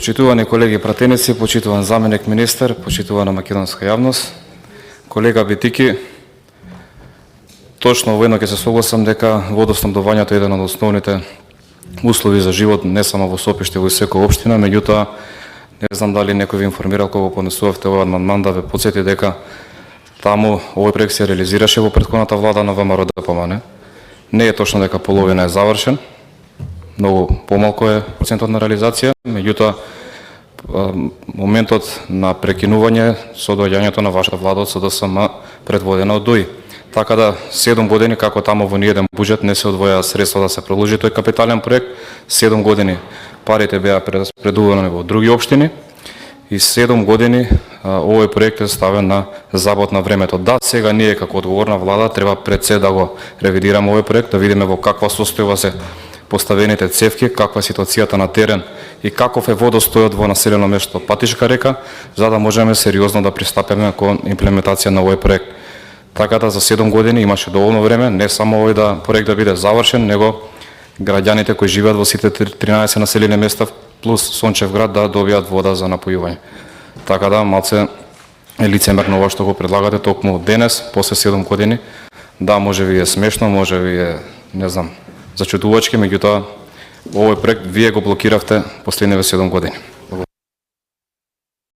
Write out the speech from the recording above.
Почитувани колеги пратеници, почитуван заменик министер, почитувана македонска јавност, колега Битики, точно воедно ќе се согласам дека водоснабдувањето е еден од основните услови за живот не само во Сопиште, во секоја општина, меѓутоа не знам дали некој ви информирал кога поднесувавте овој амандман да ве потсети дека таму овој проект се реализираше во претходната влада на ВМРО ДПМН. Не е точно дека половина е завршен, многу помалку е процентот на реализација, меѓутоа моментот на прекинување со доаѓањето на вашата влада од СДСМ предводена од ДОИ. Така да 7 години како таму во ниеден буџет не се одвоја средства да се продолжи тој капитален проект, 7 години парите беа прераспределувани во други општини и 7 години овој проект е ставен на забот на времето. Да, сега ние како одговорна влада треба пред се да го ревидираме овој проект, да видиме во каква состојба се поставените цевки, каква е ситуацијата на терен и каков е водостојот во населено место Патишка река, за да можеме сериозно да пристапиме кон имплементација на овој проект. Така да за 7 години имаше доволно време, не само овој проект да биде завршен, него граѓаните кои живеат во сите 13 населени места плюс Сончев град да добијат вода за напојување. Така да малце е лицемерно ова што го предлагате токму денес, после 7 години. Да, може би е смешно, може би е, не знам, зачудувачки, меѓутоа овој проект вие го блокиравте последниве 7 години.